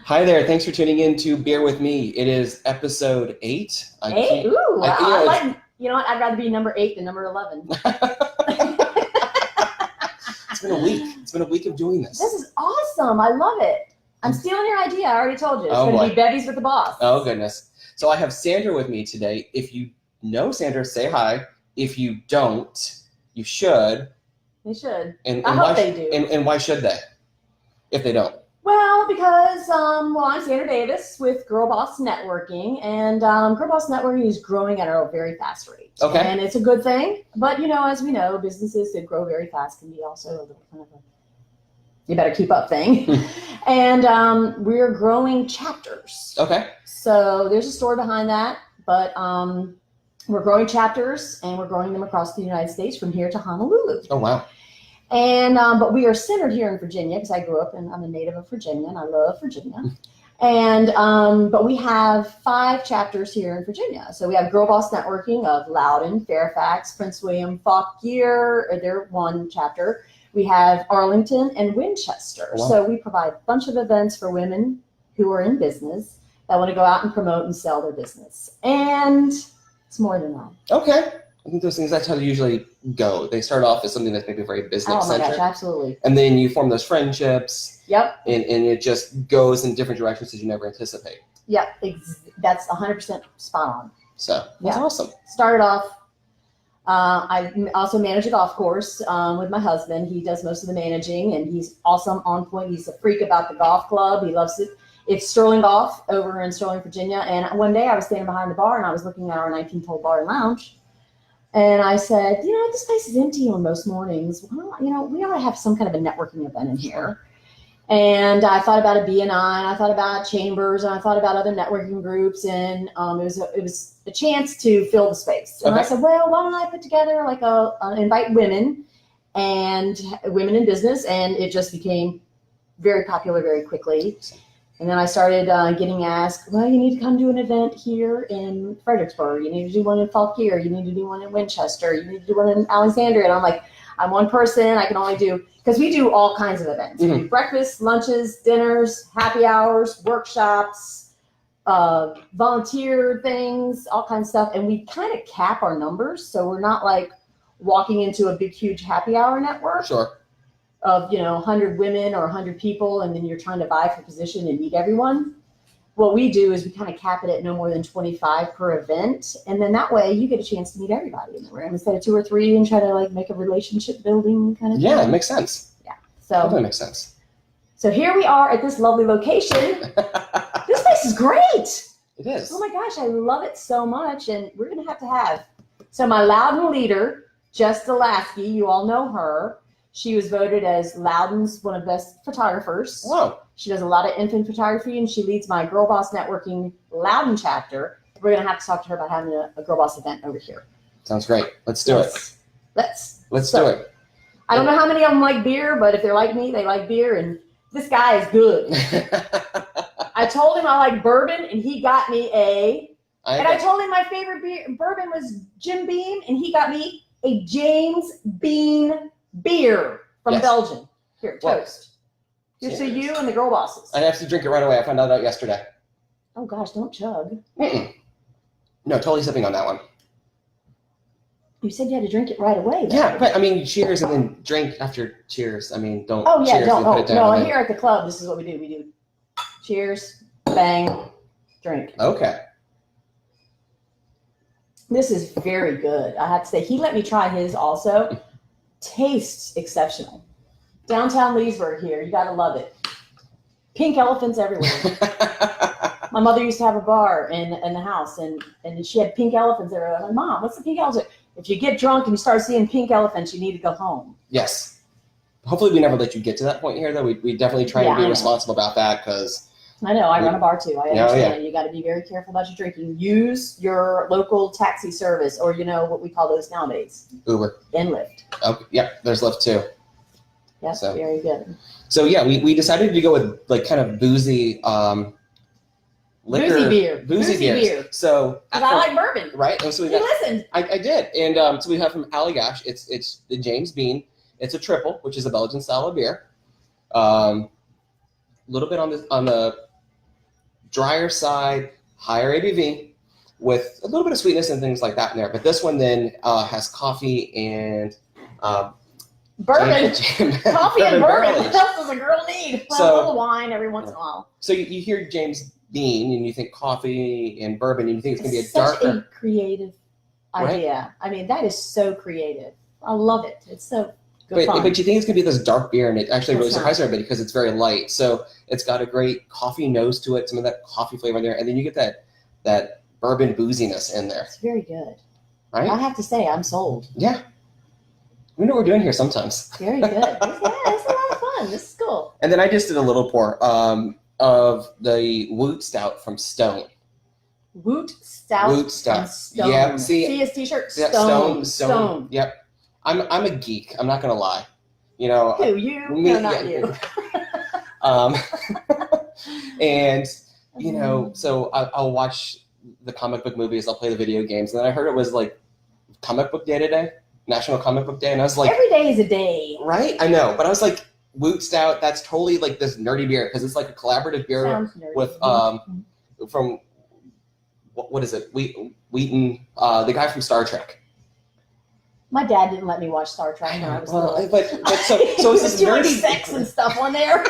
Hi there. Thanks for tuning in to Beer With Me. It is episode 8. Eight? Ooh, I like, you know what? I'd rather be number 8 than number 11. It's been a week. It's been a week of doing this. This is awesome. I love it. I'm stealing your idea. I already told you. It's going to be Bevies with the Boss. Oh, goodness. So I have Sandra with me today. If you know Sandra, say hi. If you don't, you should. They should. And I hope they do. And why should they if they don't? Well, because I'm Sandra Davis with Girl Boss Networking, and Girl Boss Networking is growing at a very fast rate. Okay. And it's a good thing, but as we know, businesses that grow very fast can be also a little kind of a you better keep up thing. And we're growing chapters. Okay. So there's a story behind that, but we're growing chapters, and we're growing them across the United States from here to Honolulu. Oh, wow. And but we are centered here in Virginia because I grew up and I'm a native of Virginia and I love Virginia. And but we have 5 chapters here in Virginia. So we have Girl Boss Networking of Loudoun, Fairfax, Prince William, Fauquier, they're one chapter. We have Arlington and Winchester. Wow. So we provide a bunch of events for women who are in business that want to go out and promote and sell their business. And it's more than that. Okay. I think those things, that's how they usually go. They start off as something that's maybe very business-centric. Oh my gosh, absolutely. And then you form those friendships. Yep. And it just goes in different directions that you never anticipate. Yep. That's 100% spot on. So that's awesome. Started off, I also manage a golf course with my husband. He does most of the managing, and he's awesome, on point. He's a freak about the golf club. He loves it. It's Sterling Golf over in Sterling, Virginia. And one day I was standing behind the bar, and I was looking at our 19-hole bar and lounge. And I said, this place is empty on most mornings. Well, we ought to have some kind of a networking event in here. And I thought about a BNI, and I thought about chambers, and I thought about other networking groups, and it was a chance to fill the space. And I said, well, why don't I put together like invite women and women in business, and it just became very popular very quickly. And then I started getting asked, well, you need to come do an event here in Fredericksburg. You need to do one in Fauquier. You need to do one in Winchester. You need to do one in Alexandria. And I'm like, I'm one person. I can only do, because we do all kinds of events. Mm-hmm. We do breakfast, lunches, dinners, happy hours, workshops, volunteer things, all kinds of stuff. And we kind of cap our numbers. So we're not like walking into a big, huge happy hour network. Sure. Of 100 women or 100 people, and then you're trying to vie for position and meet everyone. What we do is we kind of cap it at no more than 25 per event, and then that way you get a chance to meet everybody in the room instead of 2 or 3 and try to like make a relationship building kind of thing. Yeah, it makes sense. Yeah, so that makes sense. So here we are at this lovely location. This place is great. It is. Oh my gosh, I love it so much, and we're gonna have to have. So my Loudoun leader, Jess Delasky, you all know her. She was voted as Loudoun's one of the best photographers. Whoa. She does a lot of infant photography, and she leads my Girl Boss Networking Loudoun chapter. We're going to have to talk to her about having a Girl Boss event over here. Sounds great. Let's do it. Let's do it. I don't know how many of them like beer, but if they're like me, they like beer, and this guy is good. I told him I like bourbon, and he got me I told him my favorite bourbon was Jim Beam, and he got me a James Bean beer from Belgium. Here, toast. Here's to you and the girl bosses. I have to drink it right away. I found out about yesterday. Oh gosh, don't chug. Mm-mm. No, totally sipping on that one. You said you had to drink it right away. Though. Yeah, but I mean, cheers and then drink after cheers. I mean, don't. Oh yeah, cheers don't. put it down No, here at the club, this is what we do. We do cheers, bang, drink. Okay. This is very good. I have to say, he let me try his also. Tastes exceptional. Downtown Leesburg here. You got to love it. Pink elephants everywhere. My mother used to have a bar in the house, and she had pink elephants everywhere. I'm like, Mom, what's the pink elephant? If you get drunk and you start seeing pink elephants, you need to go home. Yes. Hopefully we never let you get to that point here, though. We definitely try to be responsible about that because... I know. I run a bar, too. I understand. You got to be very careful about your drinking. Use your local taxi service, or what we call those nowadays. Uber. And Lyft. Okay. Yeah, there's Lyft, too. Yes, very good. So, yeah, we decided to go with, like, kind of boozy liquor. Boozy beer. So... Because I like bourbon. Right? And so we listened. I did. And so we have from Allagash. It's the James Bean. It's a triple, which is a Belgian style of beer. A little bit on the drier side, higher ABV, with a little bit of sweetness and things like that in there. But this one then has coffee and bourbon, coffee and bourbon. Barrel What else does a girl need? Well, a little wine every once in a while. So you hear James Bean and you think coffee and bourbon and you think it's going to be a such darker. a creative idea. Right? I mean, that is so creative. I love it. It's so good fun. But you think it's going to be this dark beer, and it actually really surprises everybody because it's very light. So it's got a great coffee nose to it, some of that coffee flavor in there, and then you get that bourbon booziness in there. It's very good. Right? I have to say, I'm sold. Yeah. We know what we're doing here sometimes. Very good. Yeah, it's a lot of fun. This is cool. And then I just did a little pour of the Woot Stout from Stone. Woot Stout. Woot Stout. From Stone. Yeah. See his T-shirt. Stone. Yep. I'm a geek. I'm not gonna lie. You know. Who you? Me, no, not you. And you know, so I'll watch the comic book movies. I'll play the video games, and then I heard it was like Comic Book Day today, National Comic Book Day, and I was like, every day is a day, right? I know, but I was like, Woot Stout. That's totally like this nerdy beer because it's like a collaborative beer with from what is it? Wheaton, the guy from Star Trek. My dad didn't let me watch Star Trek when I was little. But so it's this too nerdy much sex and stuff on there.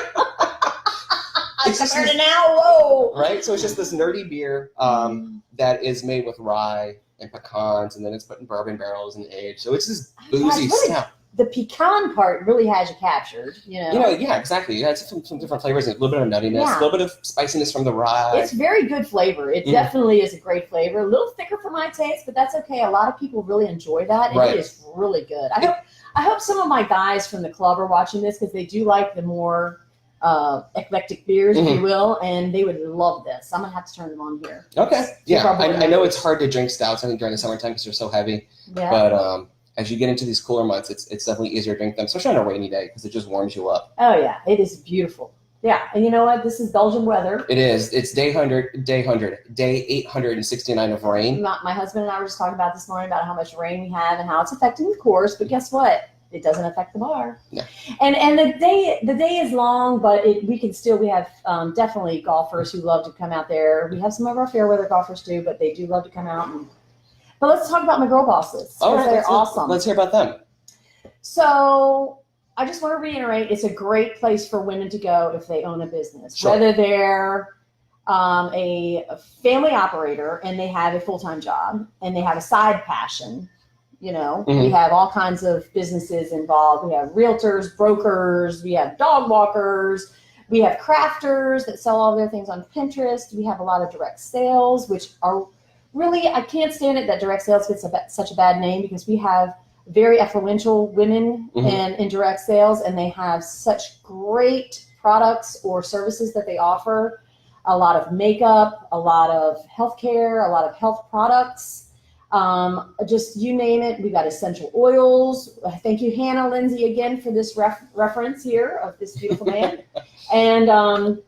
Compared to now, whoa! Right, so it's just this nerdy beer that is made with rye and pecans, and then it's put in bourbon barrels and aged. So it's this boozy stout. The pecan part really has you captured, you know. Yeah, exactly. Yeah, it's some different flavors, a little bit of nuttiness, a little bit of spiciness from the rye. It's very good flavor. It definitely is a great flavor. A little thicker for my taste, but that's okay. A lot of people really enjoy that, and it is really good. I hope some of my guys from the club are watching this because they do like the more eclectic beers, if you will, and they would love this. I'm gonna have to turn them on here. Okay. Yeah, I know it's hard to drink stouts, I think, during the summertime because they're so heavy. Yeah. But as you get into these cooler months, it's definitely easier to drink them, especially on a rainy day because it just warms you up. Oh yeah, it is beautiful. Yeah, and you know what? This is Belgian weather. It is. It's day 869 of rain. My husband and I were just talking about this morning about how much rain we have and how it's affecting the course. But guess what? It doesn't affect the bar. Yeah. And the day is long, but we have definitely golfers who love to come out there. We have some of our fair weather golfers too, but they do love to come out. But let's talk about my girl bosses. All right, they're awesome. Let's hear about them. So I just want to reiterate, it's a great place for women to go if they own a business, sure. Whether they're a family operator and they have a full-time job and they have a side passion. You know, we have all kinds of businesses involved. We have realtors, brokers, we have dog walkers, we have crafters that sell all their things on Pinterest. We have a lot of direct sales, which are really, I can't stand it that direct sales gets such a bad name because we have very influential women in direct sales, and they have such great products or services that they offer. A lot of makeup, a lot of healthcare, a lot of health products. Just you name it. We got essential oils. Thank you, Hannah Lindsay, again for this reference here of this beautiful man. And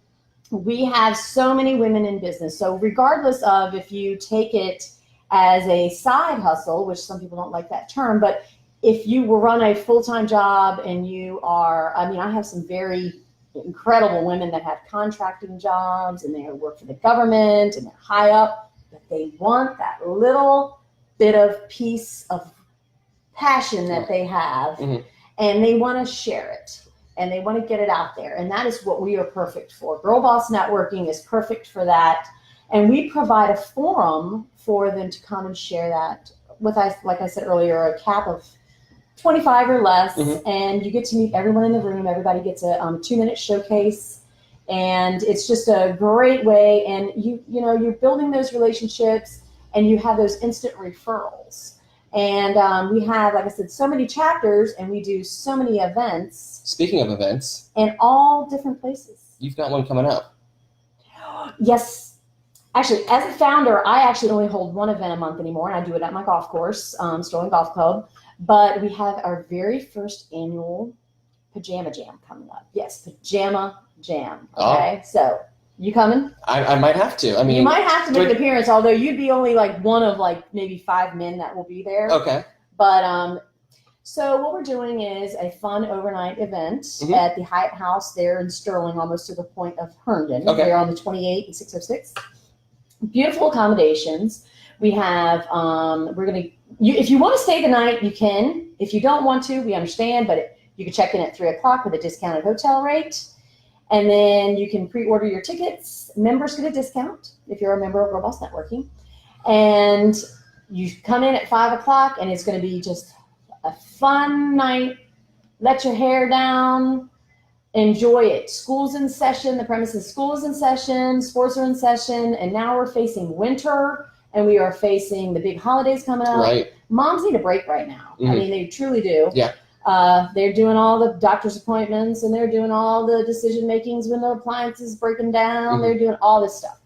we have so many women in business. So regardless of if you take it as a side hustle, which some people don't like that term, but if you will run a full-time job and you are, I mean, I have some very incredible women that have contracting jobs and they work for the government and they're high up, but they want that little bit of piece of passion that they have, and they want to share it and they want to get it out there. And that is what we are perfect for. Girl Boss Networking is perfect for that. And we provide a forum for them to come and share that with, like I said earlier, a cap of 25 or less, and you get to meet everyone in the room. Everybody gets a 2-minute showcase, and it's just a great way. And you're building those relationships, and you have those instant referrals. And we have, like I said, so many chapters, and we do so many events. Speaking of events, in all different places. You've got one coming up. Yes. Actually, as a founder, I actually only hold one event a month anymore, and I do it at my golf course, Sterling Golf Club. But we have our very first annual Pajama Jam coming up. Yes, Pajama Jam. Okay, so you coming? I might have to. I mean, you might have to make an appearance, although you'd be only like one of like maybe 5 men that will be there. Okay. But So what we're doing is a fun overnight event at the Hyatt House there in Sterling, almost to the point of Herndon. Okay. We're on the 28 and 606. Beautiful accommodations. We have, if you want to stay the night, you can. If you don't want to, we understand, but you can check in at 3 o'clock with a discounted hotel rate. And then you can pre-order your tickets. Members get a discount if you're a member of Robust Networking. And you come in at 5 o'clock, and it's going to be just a fun night. Let your hair down. Enjoy it. School's in session. The premises school is in session. Sports are in session. And now we're facing winter, and we are facing the big holidays coming up. Right. Moms need a break right now. I mean, they truly do. Yeah. They're doing all the doctor's appointments, and they're doing all the decision makings when the appliance is breaking down. They're doing all this stuff.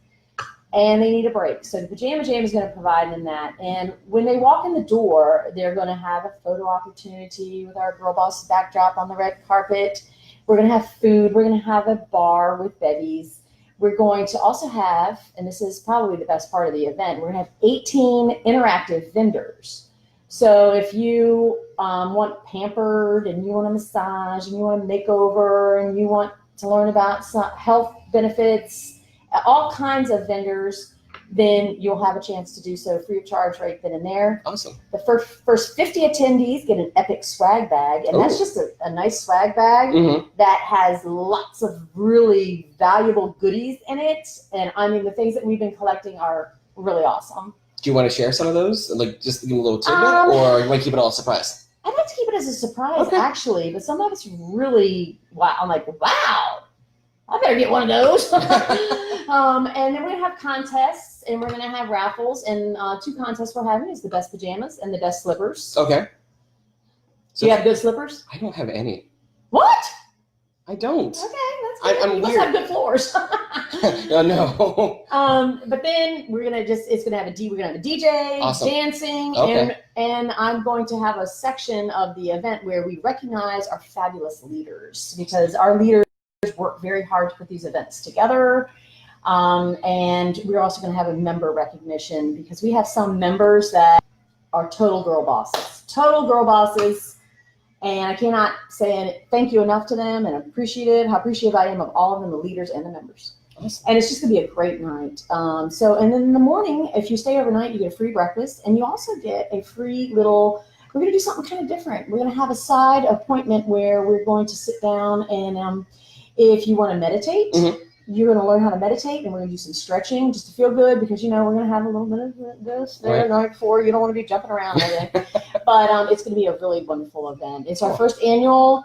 And they need a break. So the Pajama Jam is going to provide them that. And when they walk in the door, they're going to have a photo opportunity with our Girl Boss backdrop on the red carpet. We're going to have food. We're going to have a bar with bevies. We're going to also have, and this is probably the best part of the event, we're going to have 18 interactive vendors. So if you want pampered, and you want a massage, and you want a makeover, and you want to learn about some health benefits, all kinds of vendors, then you'll have a chance to do so free of charge right then and there. Awesome. The first 50 attendees get an epic swag bag, and that's just a nice swag bag that has lots of really valuable goodies in it. And I mean, the things that we've been collecting are really awesome. Do you want to share some of those? Like, just give me a little tidbit, or you want to keep it all a surprise? I'd like to keep it as a surprise, actually, but some of it's really, wow. I'm like, wow, I better get one of those. And then we're going to have contests, and we're going to have raffles, and 2 contests we're having is the best pajamas and the best slippers. Okay. So do you have good slippers? I don't have any. What? I don't. Okay, that's good. I'm you must weird. have good floors. No. But then we're gonna have a DJ, dancing, and I'm going to have a section of the event where we recognize our fabulous leaders, because our leaders work very hard to put these events together. And we're also going to have a member recognition, because we have some members that are total girl bosses. And I cannot say thank you enough to them, and how appreciative I am of all of them, the leaders and the members. Awesome. And it's just going to be a great night. And then in the morning, if you stay overnight, you get a free breakfast, and you also get a free little, we're going to do something kind of different. We're going to have a side appointment where we're going to sit down, and if you want to meditate, you're going to learn how to meditate, and we're going to do some stretching just to feel good, because, we're going to have a little bit of this there the night before. You don't want to be jumping around and everything. But it's going to be a really wonderful event. It's our first annual.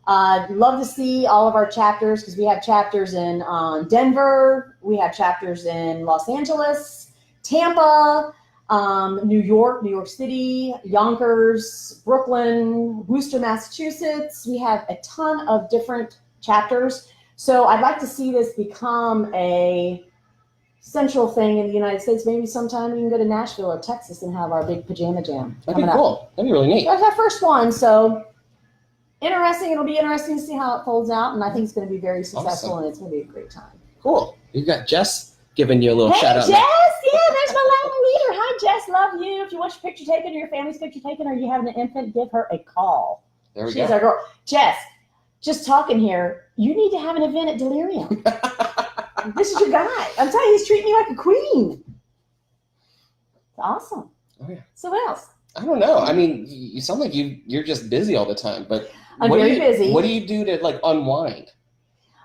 Love to see all of our chapters, because we have chapters in Denver. We have chapters in Los Angeles, Tampa, New York City, Yonkers, Brooklyn, Worcester, Massachusetts. We have a ton of different chapters. So I'd like to see this become a central thing in the United States. Maybe sometime we can go to Nashville or Texas and have our big pajama jam. That'd be cool. That'd be really neat. That's our first one. So interesting. It'll be interesting to see how it folds out. And I think it's going to be very successful, and it's going to be a great time. Cool. You've got Jess giving you a little shout out. Jess. Yeah, there's my Latin leader. Hi, Jess. Love you. If you want your picture taken, or your family's picture taken, or you have an infant, give her a call. There we go. She's our girl. Jess, just talking here. You need to have an event at Delirium. This is your guy. I'm telling you, he's treating you like a queen. It's awesome. Oh, yeah. So what else? I don't know. I mean, you sound like you're just busy all the time. But I'm very busy. What do you do to unwind?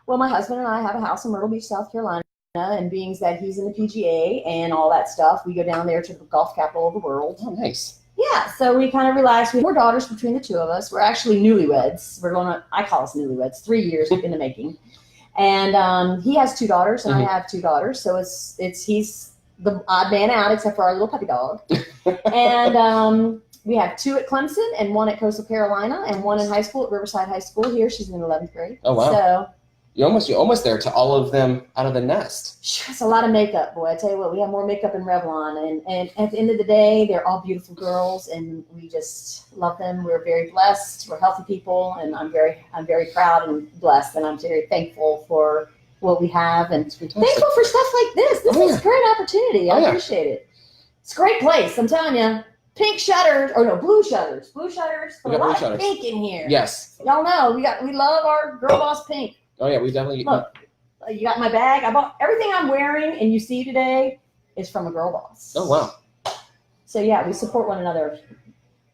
Well, my husband and I have a house in Myrtle Beach, South Carolina, and being that he's in the PGA and all that stuff, we go down there to the golf capital of the world. Oh, nice. Yeah, so we kind of relax. We have 4 daughters between the 2 of us. We're actually newlyweds. I call us newlyweds, 3 years in the making. And he has 2 daughters, and I have 2 daughters. So he's the odd man out, except for our little puppy dog. And we have 2 at Clemson, and 1 at Coastal Carolina, and 1 in high school at Riverside High School here. She's in 11th grade. Oh, wow. So you're almost there to all of them out of the nest. It's a lot of makeup, boy. I tell you what, we have more makeup in Revlon, and at the end of the day, they're all beautiful girls, and we just love them. We're very blessed. We're healthy people, and I'm very proud and blessed, and I'm very thankful for what we have, and thankful for stuff like this. This is a great opportunity. I appreciate it. It's a great place. I'm telling you. pink shutters, or no, blue shutters. Blue shutters. Put a lot of pink in here. Yes. Y'all know we love our Girl Boss pink. Oh yeah, we definitely look. You got my bag. I bought everything I'm wearing, and you see today is from a Girl Boss. Oh wow. So yeah, we support one another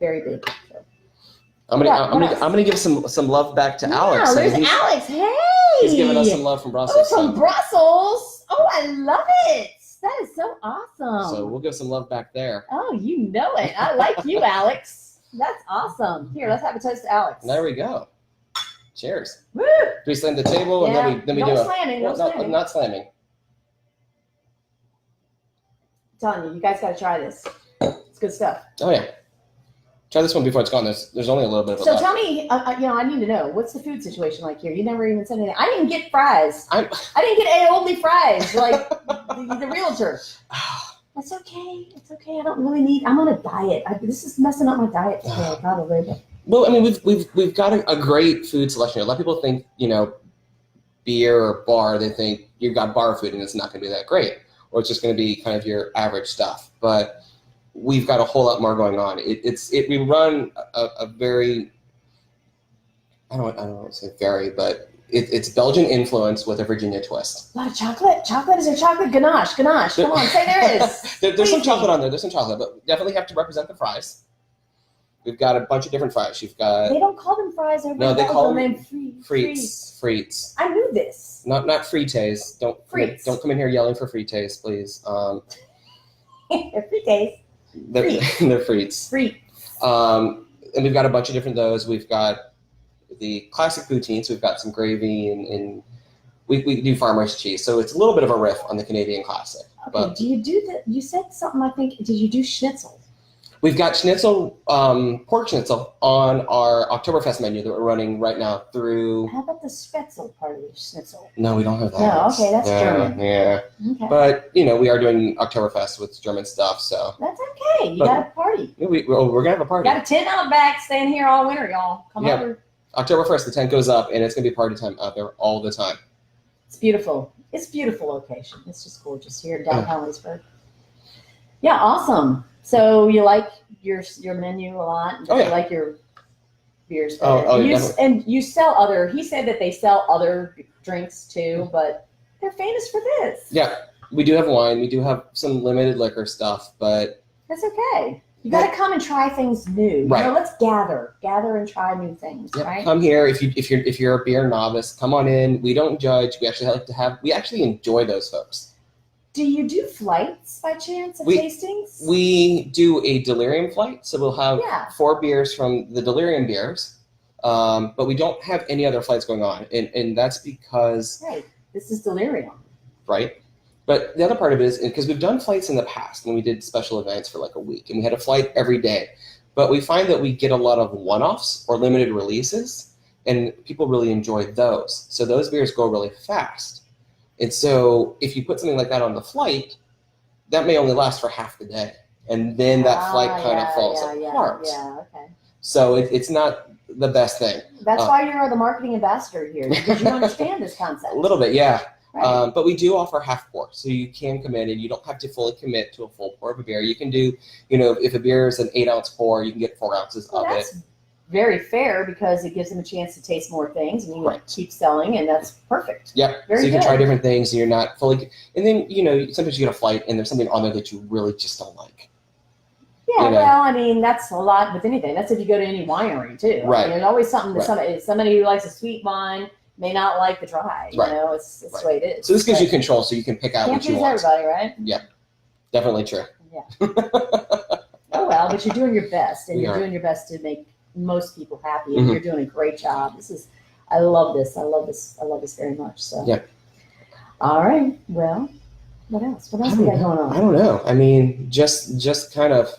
very big. So. I'm gonna give some love back to Alex. There's Alex. Hey. He's giving us some love from Brussels. Oh, from Brussels. Oh, I love it. That is so awesome. So we'll give some love back there. Oh, you know it. I like you, Alex. That's awesome. Here, let's have a toast to Alex. There we go. Cheers. Woo! Do we slam the table and then we do it? No slamming. Not slamming. I'm telling you guys got to try this. It's good stuff. Oh yeah. Try this one before it's gone. There's only a little bit of it left. So tell me, I need to know, what's the food situation like here? You never even said anything. I didn't get fries. I didn't get aioli fries like the realtor. That's okay. It's okay. I don't really need. I'm on a diet. This is messing up my diet today, probably. But. Well, I mean, we've got a great food selection. A lot of people think, beer or bar. They think you've got bar food and it's not going to be that great, or it's just going to be kind of your average stuff. But we've got a whole lot more going on. We run a very, I don't want to say very, but it's Belgian influence with a Virginia twist. A lot of chocolate. Chocolate, is there chocolate? Ganache. Come on, say there is. There's some chocolate on there. There's some chocolate, but definitely have to represent the fries. We've got a bunch of different fries. You've got. They don't call them fries. No, they call them frites. Frites. I knew this. Not frites. Don't come in here yelling for frites, please. They're frites. They're frites. Frites. And we've got a bunch of different those. We've got the classic poutines. We've got some gravy and we do farmer's cheese. So it's a little bit of a riff on the Canadian classic. Okay. But do you do that? You said something. I think. Did you do schnitzel? We've got schnitzel, pork schnitzel on our Oktoberfest menu that we're running right now through. How about the Spätzle part of the schnitzel? No, we don't have that. No, okay, that's German. Yeah. Okay. But, we are doing Oktoberfest with German stuff, so. That's okay. You got a party. We're going to have a party. Got a tent out back, staying here all winter, y'all. Come over. Oktoberfest, the tent goes up, and it's going to be party time out there all the time. It's beautiful. It's a beautiful location. It's just gorgeous here in downtown Leesburg. Yeah, awesome. So you like your menu a lot? Oh, yeah. You like your beers better? And you sell other, he said that they sell other drinks too, but they're famous for this. Yeah, we do have wine. We do have some limited liquor stuff, but. That's okay. You got to come and try things new. Right. Let's gather and try new things, right? Come here. If you're a beer novice, come on in. We don't judge. We actually enjoy those folks. Do you do flights by chance of tastings? We do a Delirium flight, so we'll have 4 beers from the Delirium beers, but we don't have any other flights going on, and that's because this is Delirium, right? But the other part of it is because we've done flights in the past when we did special events for like a week, and we had a flight every day, but we find that we get a lot of one-offs or limited releases, and people really enjoy those. So those beers go really fast. And so if you put something like that on the flight, that may only last for half the day. And then that flight kind of falls apart. Yeah, okay. So it's not the best thing. That's why you're the marketing ambassador here, because you understand this concept. A little bit, yeah. Right. But we do offer half pour. So you can come in and you don't have to fully commit to a full pour of a beer. You can do, if a beer is an 8-ounce pour, you can get 4 ounces of it. Very fair, because it gives them a chance to taste more things, and you keep selling, and that's perfect. Yep. So you can try different things, and you're not fully. And then sometimes you get a flight, and there's something on there that you really just don't like. Yeah, well, I mean, that's a lot with anything. That's if you go to any winery too. Right. I mean, there's always something that somebody who likes a sweet wine may not like the dry. It's the way it is. So this gives you control, so you can pick out what you want. Can't please everybody, right? Yeah, definitely true. Yeah. Oh well, but you're doing your best, and you're doing your best to make most people happy, and you're doing a great job. I love this. I love this very much. So yeah. All right. Well, what else? What else we got going on? I don't know. I mean, just kind of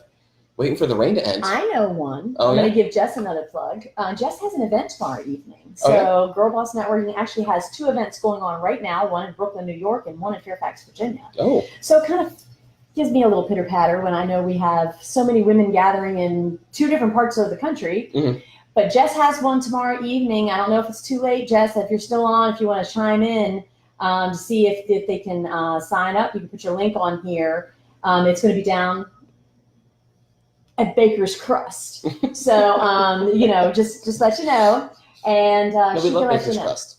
waiting for the rain to end. I know one. Oh, I'm going to give Jess another plug. Jess has an event tomorrow evening. So Girl Boss Networking actually has 2 events going on right now, one in Brooklyn, New York, and one in Fairfax, Virginia. Oh. So it kind of gives me a little pitter-patter when I know we have so many women gathering in 2 different parts of the country. Mm-hmm. But Jess has one tomorrow evening. I don't know if it's too late, Jess. If you're still on, if you want to chime in to see if they can sign up, you can put your link on here. It's going to be down at Baker's Crust. So, just let you know. And No, she we love can let Baker's you know. Crust.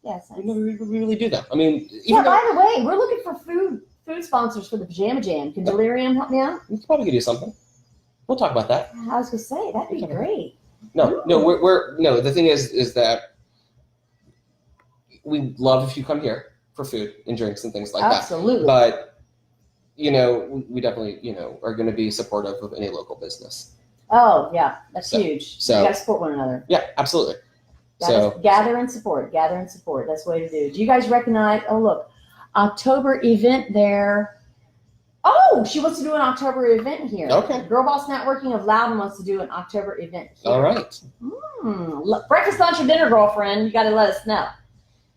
Yes. We really do that. I mean, Yeah, by the way, we're looking for food sponsors for the Pajama Jam. Can Delirium help me out? we probably could do something. We'll talk about that. I was going to say, that'd be great. No, the thing is that we love if you come here for food and drinks and things like Absolutely. that. But, we definitely, are going to be supportive of any local business. Oh, yeah. That's huge. So, you got to support one another. Yeah, absolutely. Gather and support. That's the way to do. Do you guys recognize? Oh, look, October event there. Oh, she wants to do an October event here. Okay. Girl Boss Networking of Loudon wants to do an October event here. All right. Breakfast, lunch, or dinner, girlfriend. You got to let us know.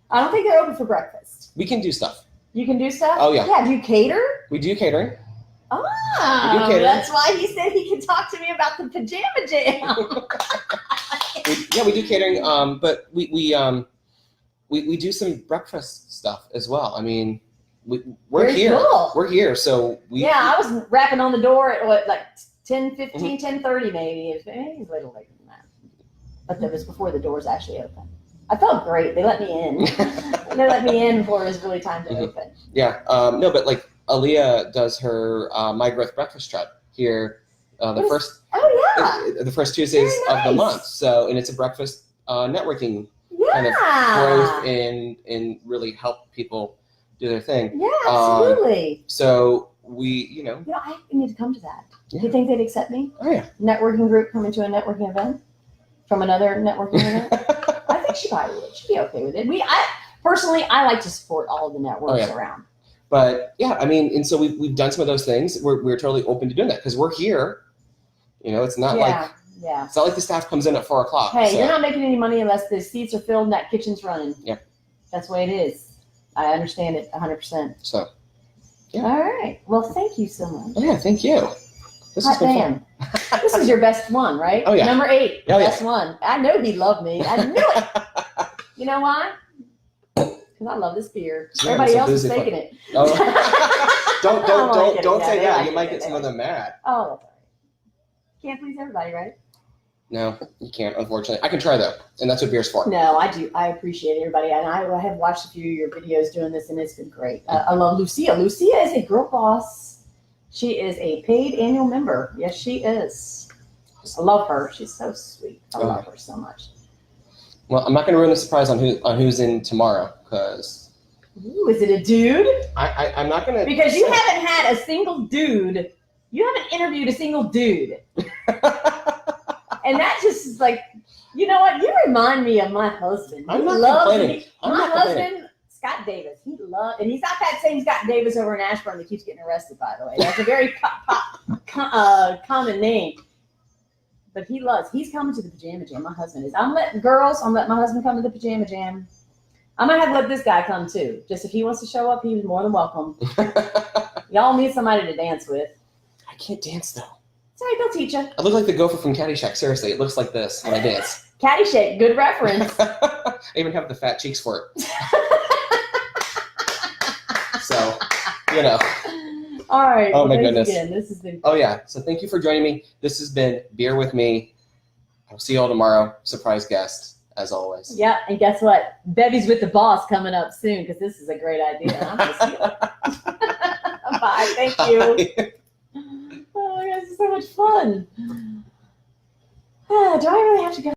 I don't think they're open for breakfast. We can do stuff. You can do stuff? Oh, yeah. Yeah, do you cater? We do catering. Oh, we do catering. That's why he said he can talk to me about the Pajama Jam. We do catering, but we do some breakfast stuff as well. I mean, we're Very here. Cool. We're here, so I was rapping on the door at what, like 10:15, 10:30 maybe. Maybe a little later than that. But that was before the doors actually opened. I felt great. They let me in. They let me in before it was really time to open. Yeah. No, but like Aaliyah does her My Growth Breakfast Truck here the first Tuesdays of the month. So, and it's a breakfast networking kind of growth and really help people do their thing. Yeah, absolutely. So we, I need to come to that. Yeah. Do you think they'd accept me? Oh yeah. Networking group coming to a networking event from another networking event? I think she probably would. She'd be okay with it. I like to support all of the networks around. But yeah, I mean, and so we've done some of those things. We're totally open to doing that because we're here. It's not it's not like the staff comes in at 4:00. Hey, you're not making any money unless the seats are filled and that kitchen's running. Yeah. That's the way it is. I understand it 100%. So, yeah. All right. Well, thank you so much. Oh, yeah, thank you. This has been fun. This is your best one, right? Oh, yeah. Number 8, best one. I know he'd love me. I knew it. You know why? Because I love this beer. Yeah, everybody else is faking it. Oh. don't say that. You might get some of them mad. Oh, that's all right. Can't please everybody, right? No, you can't, unfortunately. I can try, though, and that's what beer's for. No, I do. I appreciate everybody, and I have watched a few of your videos doing this, and it's been great. I love Lucia. Lucia is a girl boss. She is a paid annual member. Yes, she is. I love her. She's so sweet. I love her so much. Well, I'm not going to ruin the surprise on who's in tomorrow, because... Ooh, is it a dude? I'm not going to... Because you haven't had a single dude. You haven't interviewed a single dude. And that just is like, you know what? You remind me of my husband. I'm not complaining. My husband, Scott Davis, and he's not that same Scott Davis over in Ashburn that keeps getting arrested, by the way. That's a very common name. But he's coming to the Pajama Jam. My husband is. I'm letting my husband come to the Pajama Jam. I might have to let this guy come too. Just if he wants to show up, he's more than welcome. Y'all need somebody to dance with. I can't dance, though. Sorry, they'll teach you. I look like the gopher from Caddyshack. Seriously, it looks like this when I dance. Caddyshack, good reference. I even have the fat cheeks for it. So, All right. Oh, my goodness. Again. This has been. Oh, yeah. So thank you for joining me. This has been Beer With Me. I'll see you all tomorrow. Surprise guest, as always. Yeah, and guess what? Bevy's with the boss coming up soon because this is a great idea. Bye. Thank you. Bye. Oh, my God, this is so much fun. Do I really have to go?